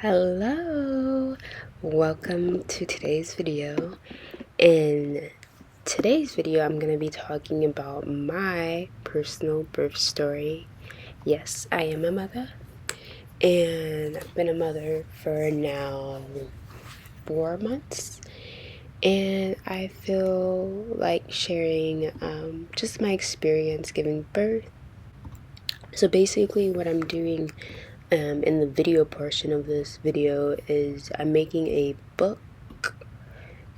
Hello, welcome to today's video. In today's video, I'm going to be talking about my personal birth story. Yes, I am a mother, and I've been a mother for now 4 months, and I feel like sharing just my experience giving birth. So basically what I'm doing in the video portion of this video is I'm making a book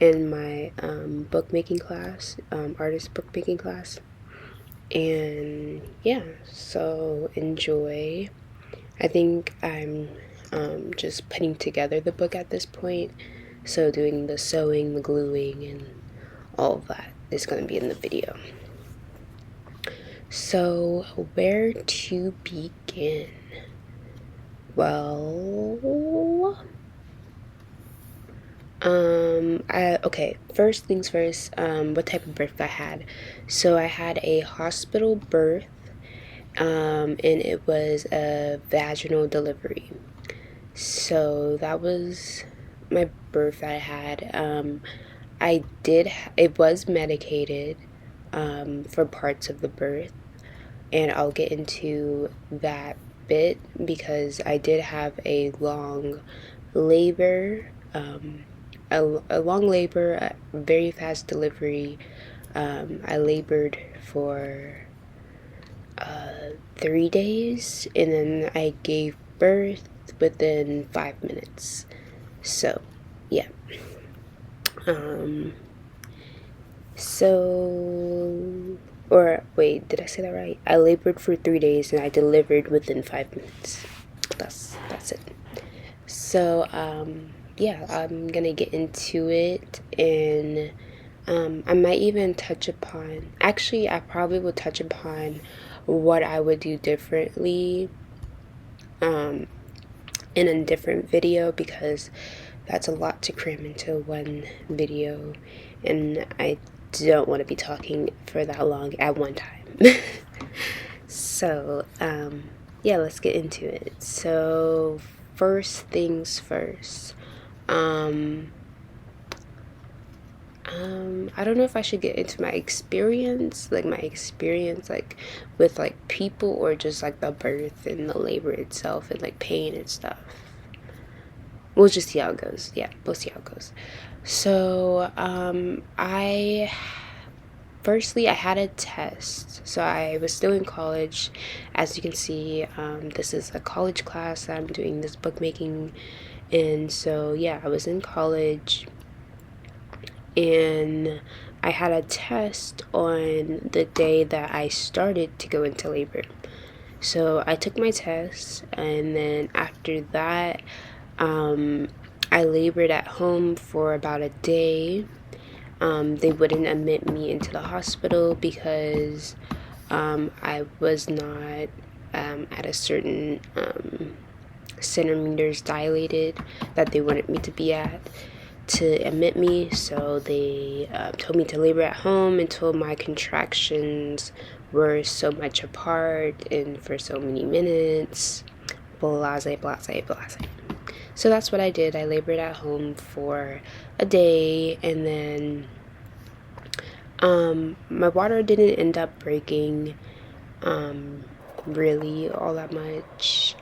in my bookmaking class, artist bookmaking class. And yeah, so enjoy. I think I'm just putting together the book at this point. So doing the sewing, the gluing, and all of that is going to be in the video. So where to begin? Well, okay, first things first, what type of birth I had. So I had a hospital birth, and it was a vaginal delivery. So that was my birth that I had. It was medicated, for parts of the birth, and I'll get into that bit because I did have a long labor, a long labor, a very fast delivery. I labored for 3 days, and then I gave birth within 5 minutes. So, yeah. Or wait, did I say that right? I labored for 3 days and I delivered within 5 minutes. That's it. So, yeah, I'm gonna get into it, and I might even touch upon, actually, I probably will touch upon what I would do differently in a different video, because that's a lot to cram into one video, and I don't want to be talking for that long at one time. So, yeah, let's get into it. So, first things first. I don't know if I should get into my experience, like with like people, or just like the birth and the labor itself and like pain and stuff. We'll just see how it goes. Yeah, we'll see how it goes. So, firstly, I had a test. So I was still in college. As you can see, this is a college class that I'm doing this bookmaking. And so, yeah, I was in college, and I had a test on the day that I started to go into labor. So I took my test, and then after that, I labored at home for about a day. They wouldn't admit me into the hospital because I was not at a certain centimeters dilated that they wanted me to be at to admit me. So they told me to labor at home until my contractions were so much apart and for so many minutes. Blase, blase, blase. So that's what I did. I labored at home for a day, and then my water didn't end up breaking really all that much.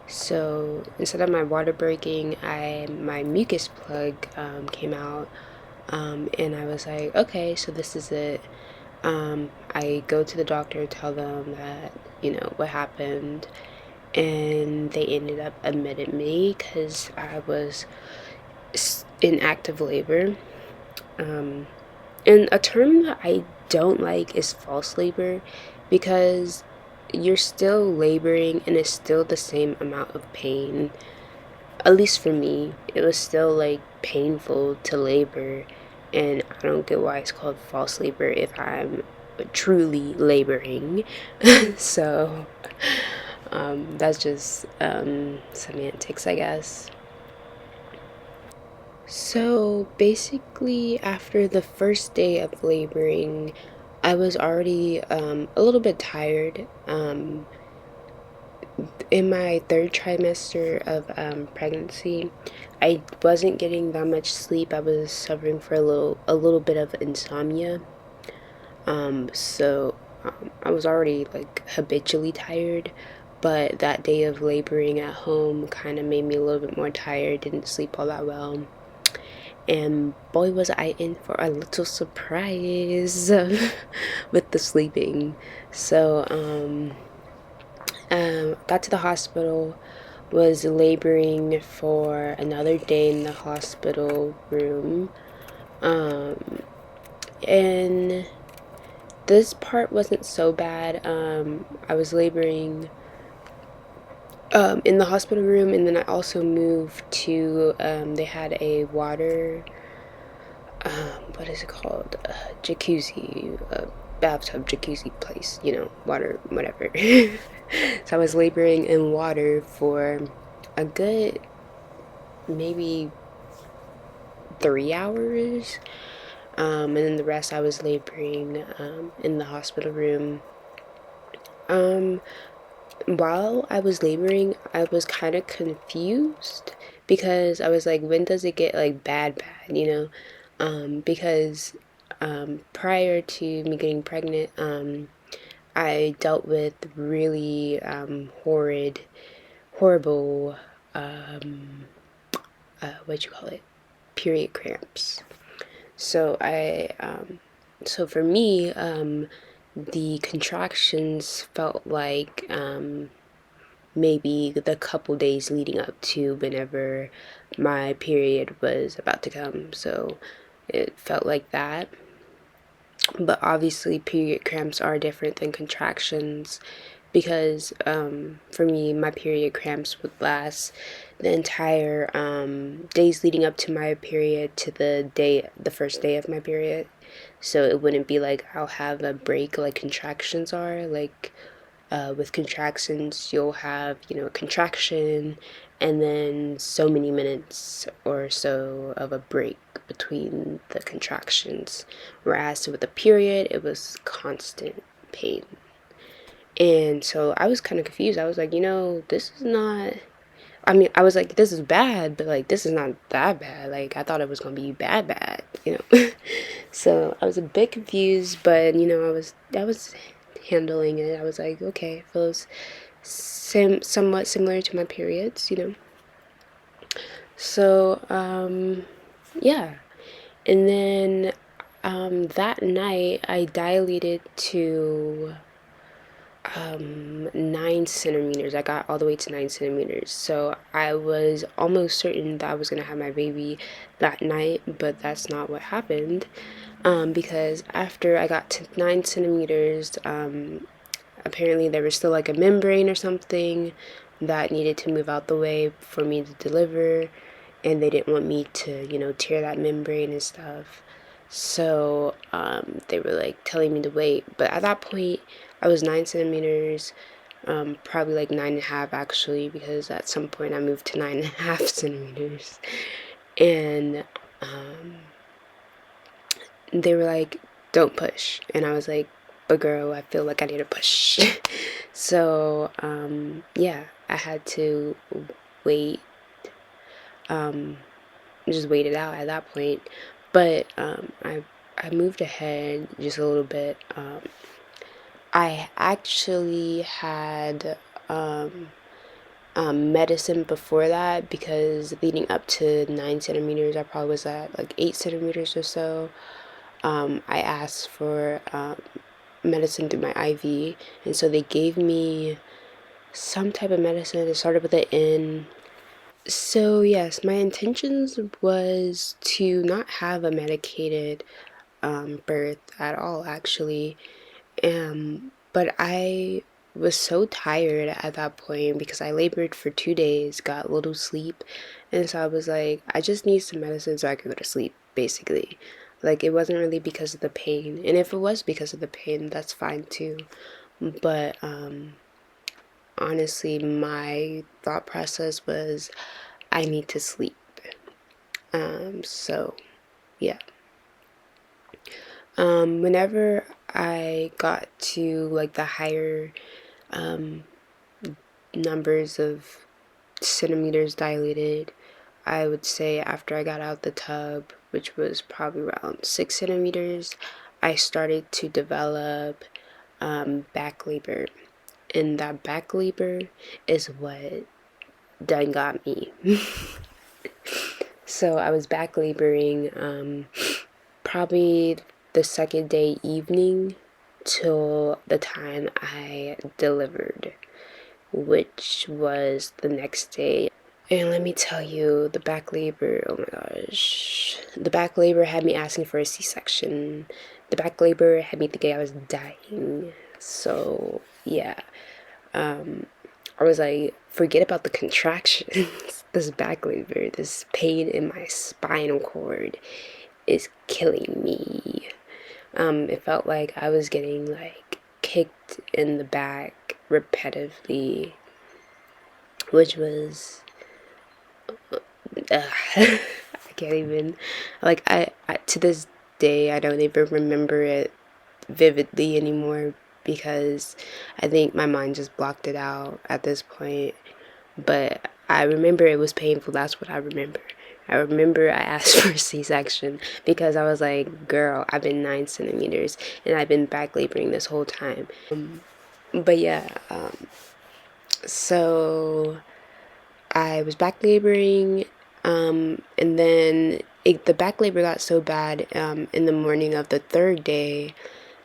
So instead of my water breaking, my mucus plug came out, and I was like, okay, so this is it. I go to the doctor, tell them that, what happened, and they ended up admitting me because I was in active labor. And a term that I don't like is false labor, because you're still laboring and it's still the same amount of pain. At least for me, it was still like painful to labor, and I don't get why it's called false labor if I'm truly laboring. So that's just semantics, I guess. So basically, after the first day of laboring, I was already a little bit tired. in my third trimester of pregnancy, I wasn't getting that much sleep. I was suffering for a little bit of insomnia. I was already like habitually tired, but that day of laboring at home kind of made me a little bit more tired. Didn't sleep all that well, and boy was I in for a little surprise with the sleeping. So got to the hospital, was laboring for another day in the hospital room, and this part wasn't so bad. I was laboring in the hospital room, and then I also moved to they had a water what is it called, jacuzzi, bathtub jacuzzi place, water, whatever. So I was laboring in water for a good maybe 3 hours, and then the rest I was laboring in the hospital room. While I was laboring, I was kind of confused because I was like, when does it get like bad, because prior to me getting pregnant, I dealt with really horrible, what you call it, period cramps. So so for me, the contractions felt like maybe the couple days leading up to whenever my period was about to come. So it felt like that. But obviously, period cramps are different than contractions because for me, my period cramps would last the entire days leading up to my period to the first day of my period. So it wouldn't be like I'll have a break like contractions are. Like with contractions, you'll have, a contraction and then so many minutes or so of a break between the contractions. Whereas with a period, it was constant pain. And so I was kind of confused. I was like, this is not. I mean, I was like, this is bad, but like, this is not that bad. Like, I thought it was gonna be bad. So I was a bit confused, but I was handling it. I was like, okay, it feels somewhat similar to my periods. So yeah, and then that night I dilated to 9 centimeters. I got all the way to 9 centimeters. So I was almost certain that I was gonna have my baby that night, but that's not what happened. Because after I got to 9 centimeters, apparently there was still like a membrane or something that needed to move out the way for me to deliver, and they didn't want me to, tear that membrane and stuff. So they were like telling me to wait, but at that point I was 9 centimeters, probably like 9.5 actually, because at some point I moved to 9.5 centimeters, and they were like, don't push, and I was like, but girl, I feel like I need to push. So yeah, I had to wait, just wait it out at that point. But I moved ahead just a little bit. I actually had medicine before that, because leading up to 9 centimeters, I probably was at like 8 centimeters or so. I asked for medicine through my IV, and so they gave me some type of medicine. It started with an N. So yes, my intentions was to not have a medicated birth at all, actually. But I was so tired at that point because I labored for 2 days, got little sleep, and so I was like, I just need some medicine so I could go to sleep, basically. Like, it wasn't really because of the pain, and if it was because of the pain, that's fine too. But honestly, my thought process was, I need to sleep. So yeah. Whenever I got to like the higher numbers of centimeters dilated. I would say after I got out the tub, which was probably around 6 centimeters, I started to develop back labor. And that back labor is what done got me. So I was back laboring probably the second day evening till the time I delivered, which was the next day. And let me tell you, the back labor, oh my gosh. The back labor had me asking for a C-section. The back labor had me thinking I was dying. So, yeah. I was like, forget about the contractions. This back labor, this pain in my spinal cord is killing me. It felt like I was getting like kicked in the back repetitively, which was I can't even, like, I to this day I don't even remember it vividly anymore because I think my mind just blocked it out at this point. But I remember it was painful. That's what I remember. I remember I asked for a C-section because I was like, girl, I've been 9 centimeters and I've been back laboring this whole time. But yeah, so I was back laboring, and then the back labor got so bad in the morning of the third day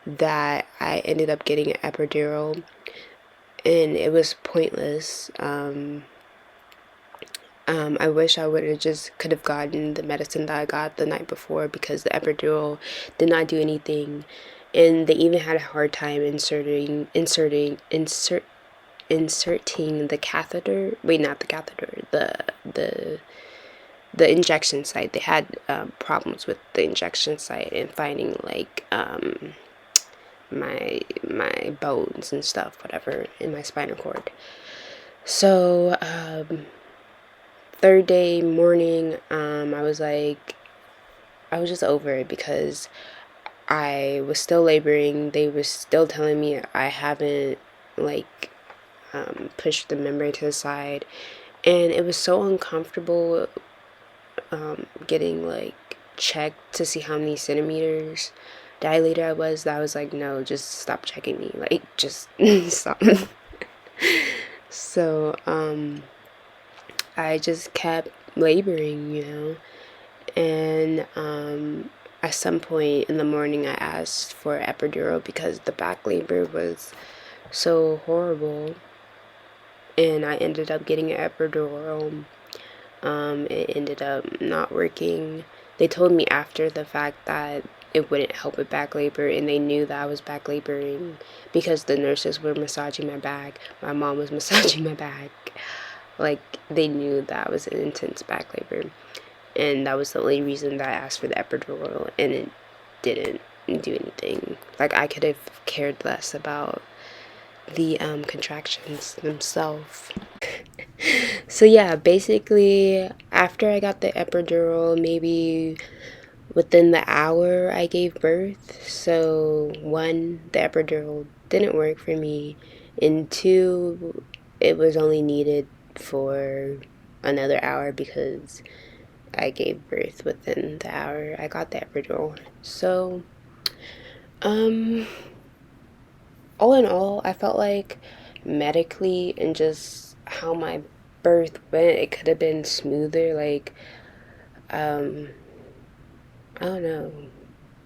that I ended up getting an epidural, and it was pointless. I wish I would have just could have gotten the medicine that I got the night before because the epidural did not do anything, and they even had a hard time inserting the catheter. Wait, not the catheter. The injection site. They had problems with the injection site and finding like my bones and stuff, whatever, in my spinal cord. So third day morning, I was just over it because I was still laboring. They were still telling me I haven't like pushed the membrane to the side, and it was so uncomfortable getting like checked to see how many centimeters dilated I was, that I was like, no, just stop checking me, like just stop. So I just kept laboring, and at some point in the morning I asked for epidural because the back labor was so horrible, and I ended up getting an epidural. It ended up not working. They told me after the fact that it wouldn't help with back labor, and they knew that I was back laboring because the nurses were massaging my back. My mom was massaging my back. Like, they knew that I was in intense back labor, and that was the only reason that I asked for the epidural, and it didn't do anything. Like, I could have cared less about the contractions themselves. So yeah, basically after I got the epidural, maybe within the hour I gave birth. So one, the epidural didn't work for me, and two, it was only needed for another hour because I gave birth within the hour I got the epidural. So all in all, I felt like medically and just how my birth went, it could have been smoother. Like, I don't know.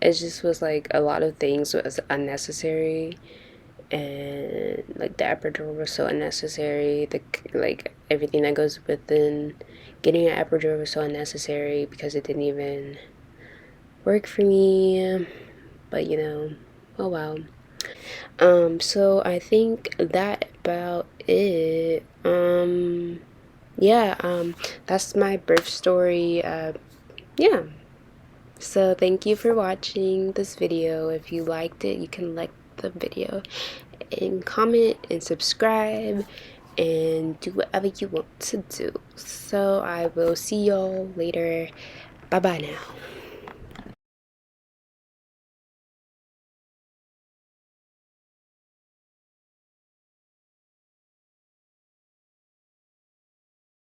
It just was like a lot of things was unnecessary, and like the epidural was so unnecessary. The like everything that goes within getting an epidural was so unnecessary because it didn't even work for me. But oh well. So I think that about it. Yeah, that's my birth story. Yeah. So thank you for watching this video. If you liked it, you can like the video and comment and subscribe and do whatever you want to do. So I will see y'all later. Bye bye now.